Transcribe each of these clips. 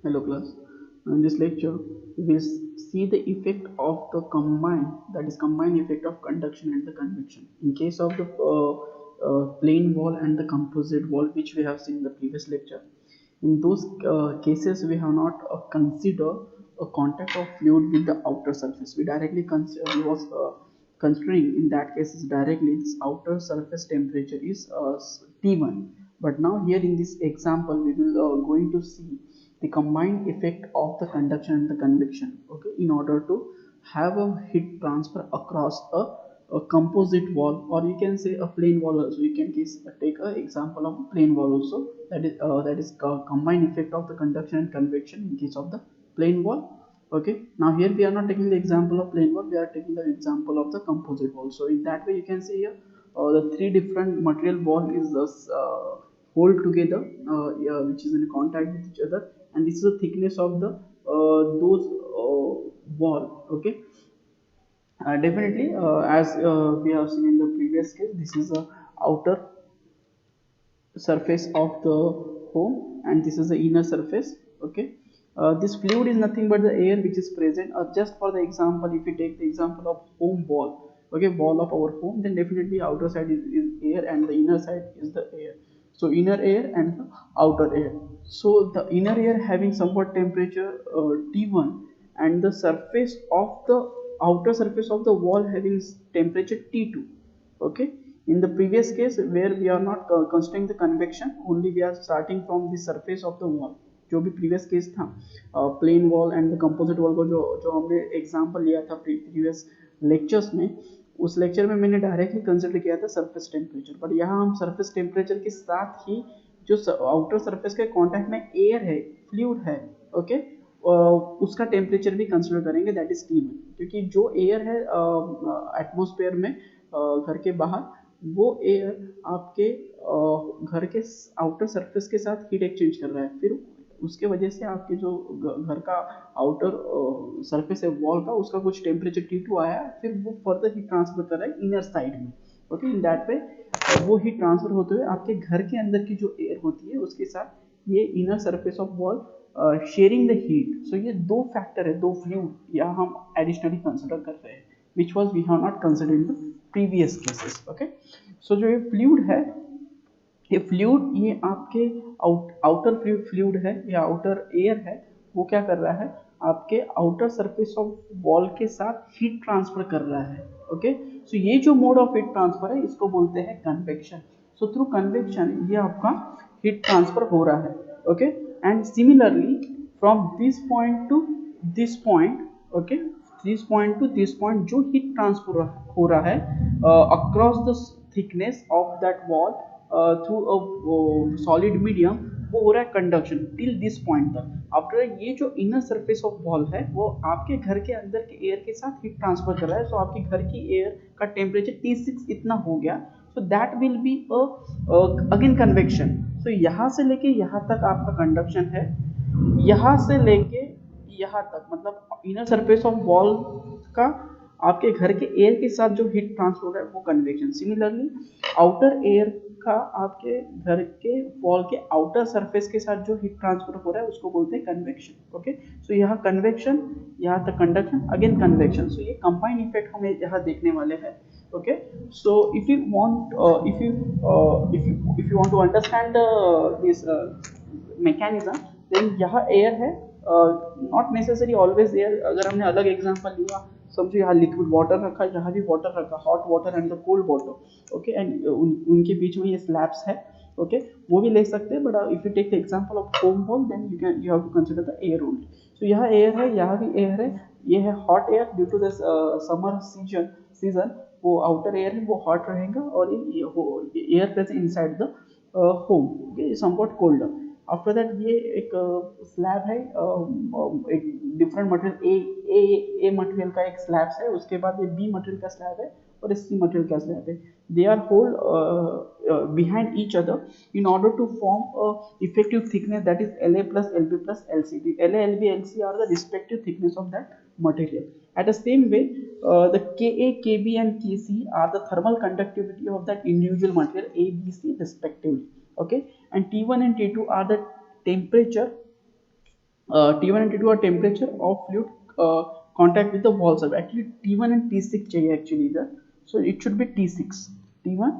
Hello class. In this lecture, we will see the effect of the combined, that is combined effect of conduction and the convection. In case of the plain wall and the composite wall, which we have seen in the previous lecture, in those cases we have not considered a contact of fluid with the outer surface. We directly considering in that case is directly this outer surface temperature is T1. But now here in this example, we will going to see the combined effect of the conduction and the convection, okay, in order to have a heat transfer across a composite wall, or you can say a plain wall also. You can take an example of plain wall also, that is combined effect of the conduction and convection in case of the plain wall. Okay, now here we are not taking the example of plain wall, we are taking the example of the composite wall. So in that way you can see here the three different material wall is hold together, yeah, which is in contact with each other, and this is the thickness of the those wall. Okay, definitely, as we have seen in the previous case, this is the outer surface of the home and this is the inner surface. Okay, this fluid is nothing but the air which is present. Just for the example, if we take the example of home wall, okay, wall of our home, then definitely outer side is air and the inner side is the air. So inner air and the outer air. So the inner air having somewhat temperature T1, and the surface of the outer surface of the wall having temperature T2. Okay, in the previous case where we are not considering the convection, only we are starting from the surface of the wall. जो भी previous case था plane wall and the composite wall को जो जो हमने example लिया था previous lectures में, उस लेक्चर में मैंने डायरेक्टली कंसिडर किया था सरफेस टेम्परेचर, बट यहाँ हम सरफेस टेम्परेचर के साथ ही जो आउटर सरफेस के कांटेक्ट में एयर है, फ्लूइड है, ओके, उसका टेम्परेचर भी कंसिडर करेंगे, दैट इज T1, क्योंकि जो एयर है एटमॉस्फेयर में घर के बाहर, वो एयर आपके घर के आउटर सरफेस के साथ हीट एक्सचेंज कर रहा है, फिर उसके वजह से आपके जो घर का आउटर सरफेस है वॉल का, उसका कुछ टेम्परेचर T2 आया, फिर वो फर्दर हीट ट्रांसफर कर रहा है इनर साइड में। ओके, इन दैट वे वो हीट ट्रांसफर होते हुए आपके घर के अंदर की जो एयर होती है उसके साथ ये inner surface of wall sharing the heat. So ये दो फैक्टर है, दो फ्लूइड यहाँ हम एडिशनली कंसिडर कर रहे हैं, which was we have not consider in the previous cases. Okay, so जो ये फ्लूइड है, ये फ्लूइड ये आपके आउटर फ्लूइड है या आउटर एयर है, वो क्या कर रहा है, आपके आउटर सरफेस ऑफ वॉल के साथ हीट ट्रांसफर कर रहा है। ओके, सो ये जो मोड ऑफ हीट ट्रांसफर है इसको बोलते हैं कन्वेक्शन। सो थ्रू कन्वेक्शन ये आपका हीट ट्रांसफर हो रहा है। Okay, and similarly from this point two this point, okay, this point two this point जो हीट ट्रांसफर हो रहा है across the thickness of that wall through a solid medium, वो हो रहा है कंडक्शन टिल दिस पॉइंट तक। After ये जो इनर सरफेस ऑफ वॉल है वो आपके घर के अंदर के एयर के साथ हीट ट्रांसफर कर रहा है। सो आपके घर की एयर का टेम्परेचर T6 इतना हो गया, so that will be again convection. So यहाँ से लेके यहाँ तक आपका कंडक्शन है, यहाँ से लेके यहाँ तक मतलब इनर सरफेस ऑफ वॉल का आपके घर के एयर के साथ जो हीट ट्रांसफर हो रहा है वो कन्वेक्शन। सिमिलरली आउटर एयर का आपके घर के वॉल के आउटर सरफेस के साथ जो हीट ट्रांसफर हो रहा है उसको बोलते हैं कन्वेक्शन। ओके, सो यहाँ कन्वेक्शन, यहाँ तक कंडक्शन, अगेन कन्वेक्शन। सो ये कंबाइंड इफेक्ट हम यहाँ देखने वाले हैं। Okay, so if you want if you want to understand this mechanism, then यहाँ एयर है, नॉट नेसेसरी ऑलवेज एयर। अगर हमने अलग एग्जांपल लिया, समझो यहाँ लिक्विड वाटर रखा, यहाँ भी वाटर रखा, hot water and the cold water, okay, and उनके बीच में ये स्लैब्स है, ओके, वो भी ले सकते हैं, but if you take the example of home wall then you have to consider the air only. So यहाँ एयर है, यहाँ भी एयर है, ये है hot air due to the summer season, वो आउटर एयर है वो हॉट रहेगा, और ये air present inside the home, okay, somewhat colder. After that ये एक स्लैब है, एक डिफरेंट मटेरियल ए मटेरियल का एक स्लैब है, उसके बाद ये बी मटेरियल का स्लैब है और सी मटेरियल का स्लैब है। They are hold behind each other in order to form a effective thickness, that is La plus Lb plus Lc. The La, Lb, Lc are the respective thickness of that material. At the same way, the Ka, Kb and Kc are the thermal conductivity of that individual material A, B, C respectively. Okay, and T1 and T2 are the temperature T1 and T2 are temperature of fluid contact with the wall surface. Actually T1 and T6 चाहिए actually इधर, so it should be T6. T1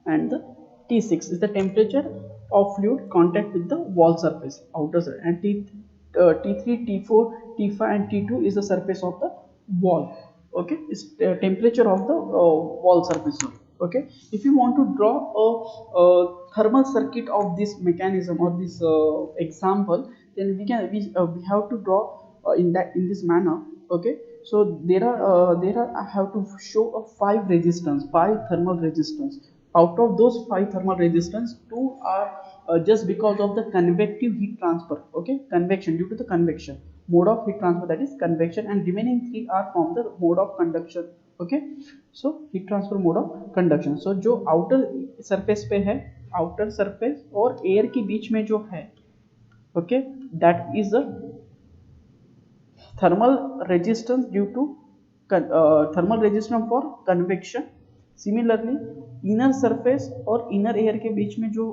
and the T6 is the temperature of fluid contact with the wall surface, outer surface, and T3, T4, T5 and T2 is the surface of the wall. Okay, it's the temperature of the wall surface. Okay, if you want to draw a thermal circuit of this mechanism or this example, then we have to draw in this manner. Okay, so there are I have to show a five thermal resistance. Out of those five thermal resistance, two are just because of the convective heat transfer. Okay, convection, due to the convection mode of heat transfer, that is convection, and remaining three are from the mode of conduction. Okay, so heat transfer mode of conduction. So जो outer surface पे है, outer surface और air के बीच में जो है, okay, that is the thermal resistance due to thermal resistance for convection. Similarly inner surface और inner air के बीच में जो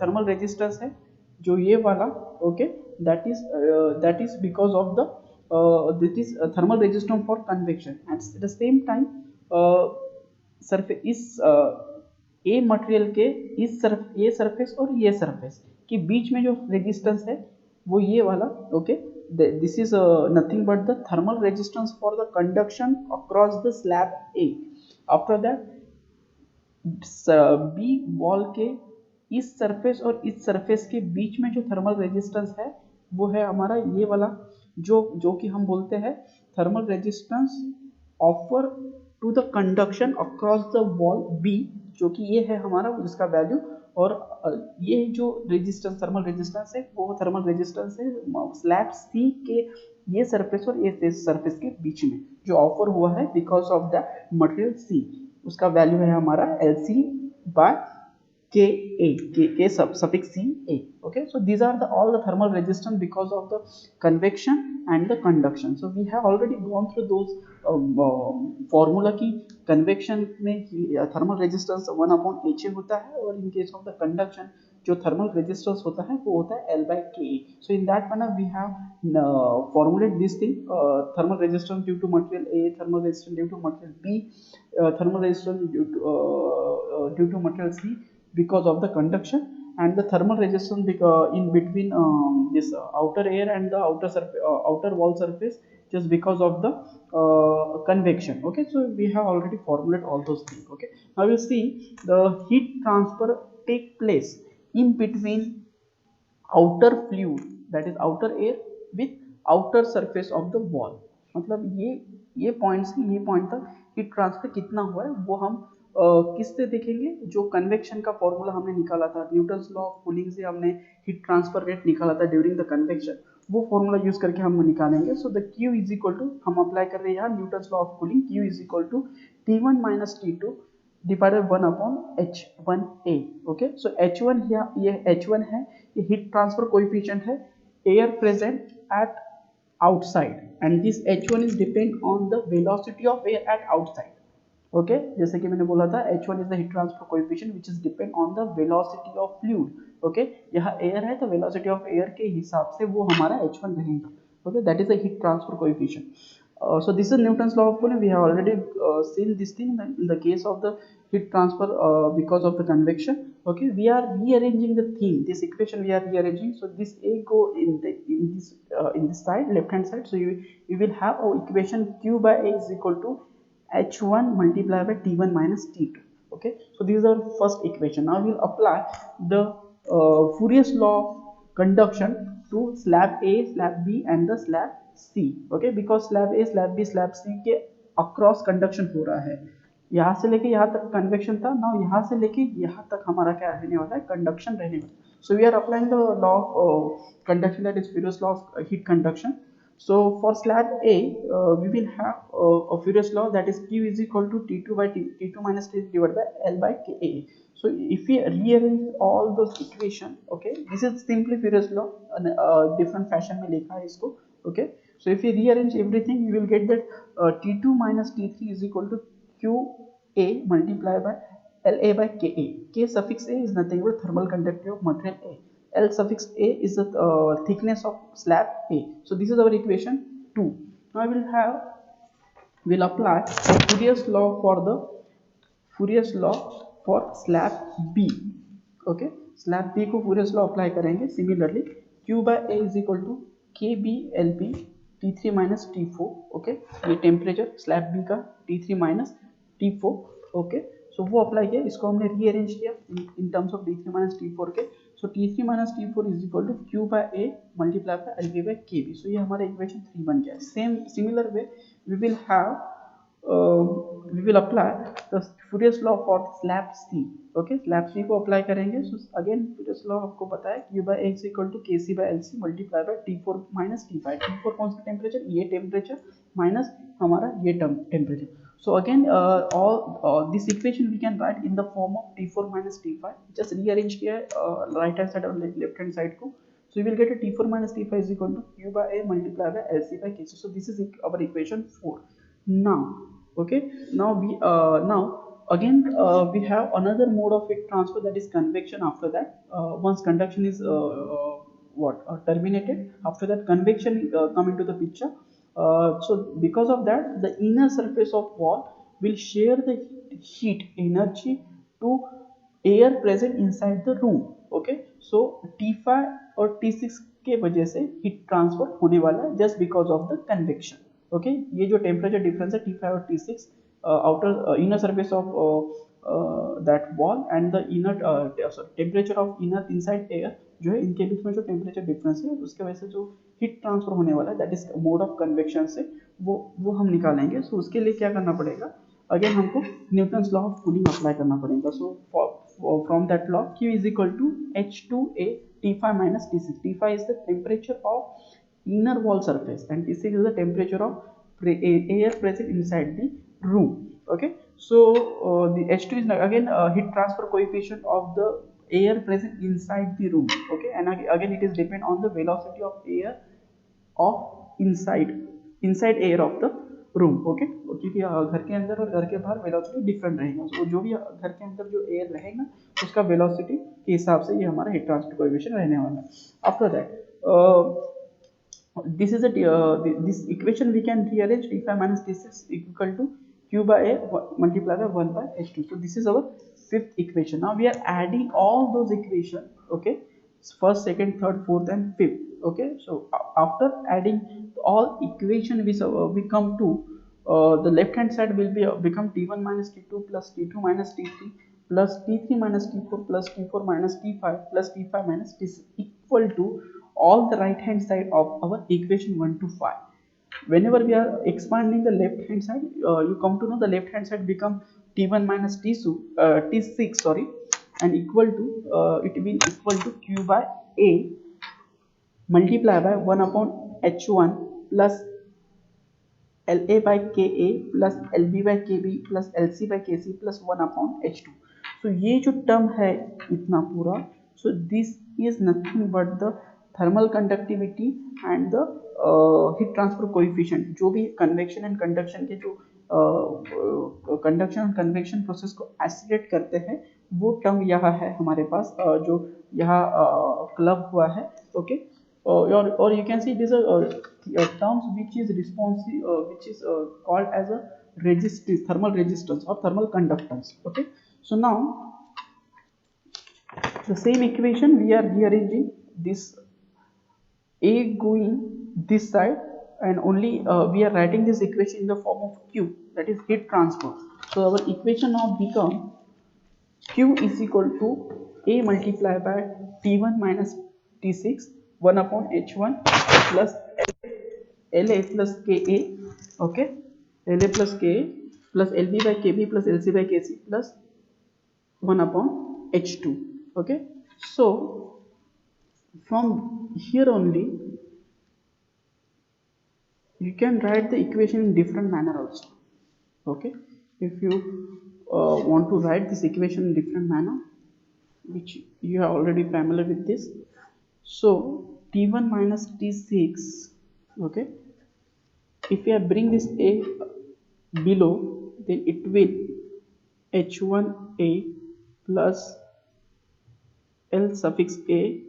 thermal resistance है, जो ये वाला, okay, that is because of the that is thermal resistance for convection. At the same time surface इस a material के इस ये सरफेस और ये सरफेस के बीच में जो रेजिस्टेंस है वो ये वाला. Okay, this is nothing but the thermal resistance for the conduction across the slab A. After that B wall के इस सरफेस और इस सरफेस के बीच में जो थर्मल रेजिस्टेंस है वो है हमारा ये वाला, जो कि हम बोलते हैं thermal resistance offer to the conduction across the wall B, जो कि ये है हमारा जिसका वैल्यू. और ये जो रेजिस्टेंस थर्मल रेजिस्टेंस है वो थर्मल रेजिस्टेंस है स्लैब C के ये सरफेस और ये सरफेस के बीच में जो ऑफर हुआ है because of the material C. उसका वैल्यू है हमारा LC by Ka, K suffix CA. Okay, so these are all the thermal resistance because of the convection and the conduction. So we have already gone through those formula की convection में thermal resistance 1/HA होता है और in case of the conduction जो thermal resistance होता है वो होता है L by Ka. So in that manner we have formulate this thing, thermal resistance due to material A, thermal resistance due to material B, thermal resistance due to material C because of the conduction, and the thermal resistance in between this outer air and the outer wall surface just because of the convection. Okay, so we have already formulated all those things. Okay, now you see the heat transfer take place in between outer fluid, that is outer air, with outer surface of the wall. मतलब ये point से ये point तक heat transfer कितना हुआ है वो हम किससे देखेंगे, जो कन्वेक्शन का फॉर्मूला हमने निकाला था, न्यूटन्स लॉ ऑफ कूलिंग से हमने हीट ट्रांसफर रेट निकाला था ड्यूरिंग द कन्वेक्शन, वो फॉर्मूला यूज करके हम निकालेंगे. So the Q is equal to, हम अप्लाई कर रहे हैं यहाँ Newton's law of cooling, Q is equal to T1 minus T2 divided 1 upon H1A. Okay, so H1 ये H1 है, ये हीट ट्रांसफर कोएफिशिएंट है, air present at outside, and this H1 is depend on the velocity of air at outside. Okay, जैसे कि मैंने बोला था H1 is the heat transfer coefficient which is depend on the velocity of fluid. Okay, यहाँ air है तो velocity of air के हिसाब से वो हमारा H1 रहेगा. Okay, that is the heat transfer coefficient. So this is Newton's law of cooling. We have already seen this thing in the case of the heat transfer because of the convection. Okay, we are rearranging the thing, this equation we are rearranging. So this A go in this side, left hand side. So you will have our equation Q by A is equal to H1 multiplied by T1 minus T2. Okay, so these are first equation. Now we will apply the Fourier's law of conduction to slab A, slab B and the slab C. Okay, because slab A, slab B, slab C के across conduction हो रहा है, यहाँ से लेके यहाँ तक convection था, now यहाँ से लेके यहाँ तक हमारा क्या रहने वाला है, कंडक्शन रहने वाला है. So we are applying the law of conduction, that is Fourier's law of heat conduction. So for slab A, we will have a Fourier's law, that is Q is equal to T2 by T2 minus T divided by L by Ka. So if we rearrange all those equation, okay, this is simply Fourier's law, different fashion में लिखा है इसको. Okay, so if we rearrange everything, you will get that T2 minus T3 is equal to Qa multiplied by La by Ka. K suffix A is nothing but thermal conductivity of material A. L suffix A is the thickness of slab A. So this is our equation 2. Now we'll apply Fourier's law for the Fourier's law for slab B. Okay, slab B को Fourier's law apply करेंगे. Similarly, Q by A is equal to KB LB T3 minus T4. Okay, ये temperature slab B का T3 minus T4. Okay, so वो apply किया, इसको हमने rearrange किया in terms of T3 minus T4 के. So T3 minus T4 is equal to Q by A multiplied by LB by KB. So ये हमारा equation 3 बन गया. Similar way we will apply the Fourier's law for slab C. Okay, slab C को apply करेंगे. So again Fourier's law आपको पता है Q by A is equal to KC by LC multiplied by T4 minus T5. T4 कौन सा temperature, ये temperature minus हमारा ये temperature. So again all this equation we can write in the form of T4 minus T5. Just rearrange किया right hand side और left hand side को. So we will get a T4 minus T5 is equal to Q by A multiplied by LC by KC. So this is our equation 4. Now okay, now again we have another mode of heat transfer, that is convection. After that once conduction is terminated, after that convection come into the picture. So because of that the inner surface of wall will share the heat energy to air present inside the room. Okay, so T5 और T6 के वजह से heat transfer होने वाला है just because of the convection. Okay, ये जो temperature difference है T5 और T6 outer inner surface of that wall and the inner temperature of inner inside air जो है, इनके बीच में जो टेम्परेचर डिफरेंस है उसके वजह से जो हीट ट्रांसफर होने वाला है that is mode of convection से वो हम निकालेंगे. सो उसके लिए क्या करना पड़ेगा, अगेन हमको Newton's law of cooling apply करना पड़ेगा. So from that law Q is equal to H2A T5 minus T6. T5 is the temperature of inner wall surface and T6 is the temperature of air present inside the room. Okay, so the H2 is again heat transfer coefficient of the air present inside the room. Okay, and again it is depend on the velocity of air of inside air of the room. Okay, क्योंकि घर के अंदर और घर के बाहर velocity different रहेगा. तो जो भी घर के अंदर जो एयर रहेगा उसका वेलोसिटी के हिसाब से ये हमारा हीट ट्रांसफर कोएफिशिएंट रहने वाला है. After that this is this equation we can rearrange T5 minus T6 equal to Q by A multiplied by 1 by H2. So this is our fifth equation. Now we are adding all those equations. Okay, first, second, third, fourth and fifth. Okay, so after adding all equation we come to the left hand side will be become T1 minus T2 plus T2 minus T3 plus T3 minus T4 plus T4 minus T5 plus T5 minus T6 equal to all the right hand side of our equation 1 to 5. Whenever we are expanding the left hand side, you come to know the left hand side become T1 minus T6 sorry, and equal to it will equal to Q by A multiply by 1 upon H1 plus LA by KA plus LB by KB plus LC by KC plus 1 upon H2. So ये जो term है इतना पूरा, so this is nothing but the thermal conductivity and the heat transfer coefficient. जो भी convection and conduction के जो conduction and convection process को एसिलेट करते हैं वो टर्म यहाँ है हमारे पास, जो यहाँ क्लब हुआ है. Okay, or you can see these are terms which is responsive which is called as a resistance, thermal resistance or thermal conductance. Okay, so now the same equation we are rearranging this A going this side and only we are writing this equation in the form of Q, that is heat transfer. So our equation now become Q is equal to A multiplied by T1 minus T6 1 upon H1 plus LA plus KA. Okay, LA plus KA plus LB by KB plus LC by KC plus 1 upon H2. Okay, so from here only you can write the equation in different manner also. Okay, if you want to write this equation in different manner, which you are already familiar with this. So T1 minus T6, okay, if you bring this A below, then it will H1A plus L suffix A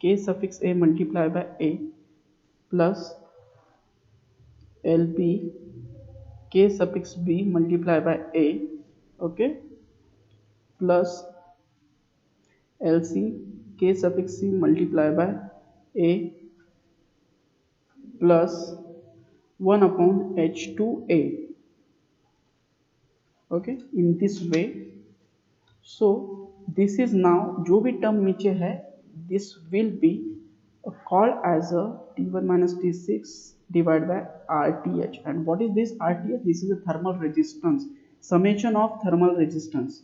K suffix A multiplied by A plus LB K suffix B multiplied by A, okay, plus LC K suffix C multiplied by A plus 1 upon H2A, okay, in this way. So this is now जो भी term नीचे है, this will be called as a T1 minus T6 divided by RTH. And what is this RTH? This is a thermal resistance, summation of thermal resistance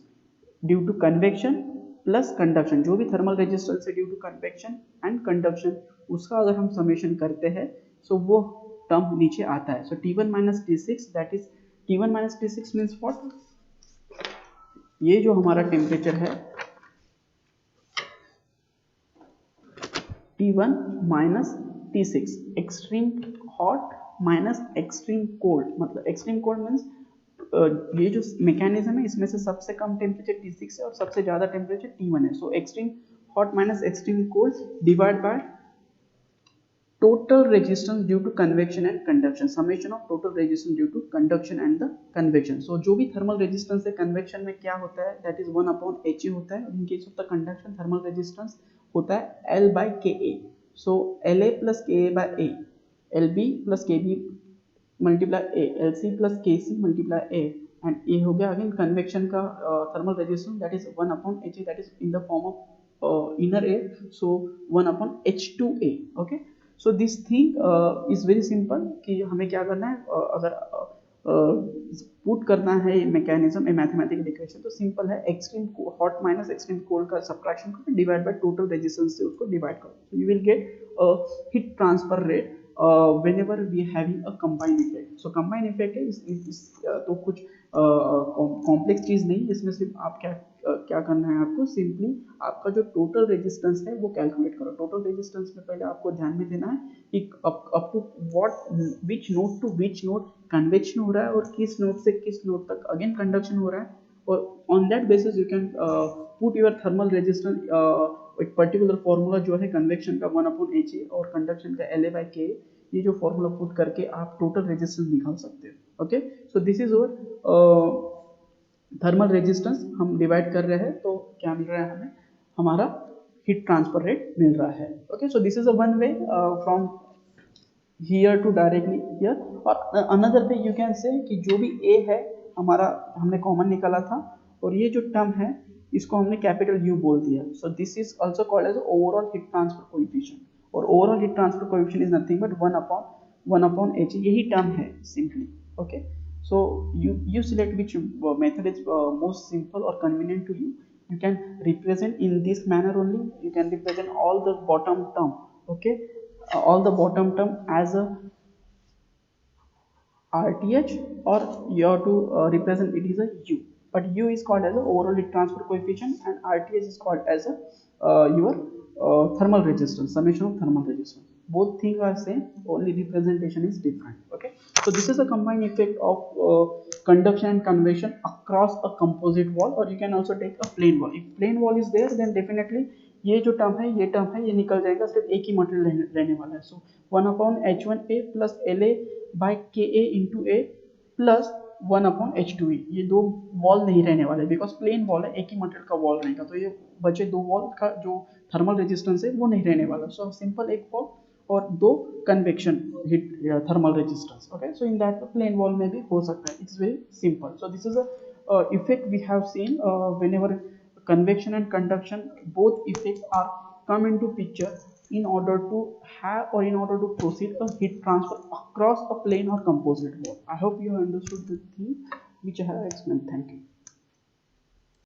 due to convection plus conduction. जो भी thermal resistance है due to convection and conduction, उसका अगर हम summation करते हैं so वो term नीचे आता है. So T1 minus T6, that is T1 minus T6 means what? ये जो हमारा टेम्परेचर है T1 minus T6, extreme hot minus extreme cold, मतलब एक्सट्रीम कोल्ड मीन्स ये जो मैकेनिज्म है इसमें से सबसे कम टेम्परेचर T6 है और सबसे ज़्यादा टेम्परेचर T1 है. सो extreme hot minus extreme cold divide by total resistance due to convection and conduction, summation of total resistance due to conduction and the convection. So जो भी thermal resistance है convection में क्या होता है, that is 1 upon HA होता है. In case of the conduction thermal resistance होता है L by KA. So LA plus KA by A, LB plus KB multiply A, LC plus KC multiply A, and A हो गया again convection का thermal resistance, that is 1 upon HA, that is in the form of inner air, so 1 upon H2A, okay. So this thing is very simple कि हमें क्या करना है, अगर put करना है मैकेनिज्म ए मैथमेटिकल इक्वेशन तो सिंपल है, extreme hot minus extreme cold का सब्ट्रैक्शन करो डिवाइड बाय टोटल रेजिस्टेंस से उसको डिवाइड करो, so you will get heat transfer rate whenever we having a combined effect. So combined effect है तो कुछ कॉम्प्लेक्स चीज नहीं, इसमें सिर्फ आप क्या करना है, आपको सिंपली आपका जो टोटल रेजिस्टेंस है वो कैलकुलेट करो. टोटल रेजिस्टेंस में पहले आपको ध्यान में देना है कि up to what which node to which node convection हो रहा है और किस नोड से किस नोड तक अगेन कंडक्शन हो रहा है, और on that basis you can put your thermal resistance. एक पर्टिकुलर फॉर्मूला जो है कन्वेक्शन का 1 अपॉन HA और कंडक्शन का LA by K, ये जो फॉर्मूला पुट करके आप टोटल रेजिस्टेंस निकाल सकते हो. Okay, so this is over thermal resistance हम डिवाइड कर रहे हैं तो क्या मिल रहा है हमें, हमारा हीट ट्रांसफर रेट मिल रहा है. Okay, so this is a one way from here to directly here. और another way you can say कि जो भी A है हमारा हमने कॉमन निकाला था और ये जो टर्म है इसको हमने कैपिटल U बोल दिया. So this is also called as overall heat transfer coefficient, और overall heat transfer coefficient is nothing but 1 upon HA, यही टर्म है simply. Okay, so you select which method is most simple or convenient to you. You can represent in this manner only. You can represent all the bottom term, okay, all the bottom term as a RTH, or you have to represent it is a U, but U is called as a overall heat transfer coefficient and RTH is called as a your thermal resistance, summation of thermal resistance. Both things are same, only representation is different. Okay, so this is a combined effect of conduction and convection across a composite wall, or you can also take a plain wall. If plain wall is there then definitely ये जो term है ये निकल जाएगा, सिर्फ एक ही material रहने वाला है. सो 1 upon H1A plus LA by KA into A plus 1 upon H2A, ये दो वॉल नहीं रहने वाले बिकॉज प्लेन वॉल है, एक ही मटेरियल का वॉल रहेगा, तो ये बचे दो वॉल का जो थर्मल रेजिस्टेंस है वो नहीं रहने वाला. सो सिंपल एक वॉल और दो convection heat thermal resistance. Okay, so in that plane wall में भी हो सकता है. It's very simple. So this is a effect we have seen whenever convection and conduction, both effects are come into picture in order to have or in order to proceed a heat transfer across a plane or composite wall. I hope you understood the thing which I have explained. Thank you.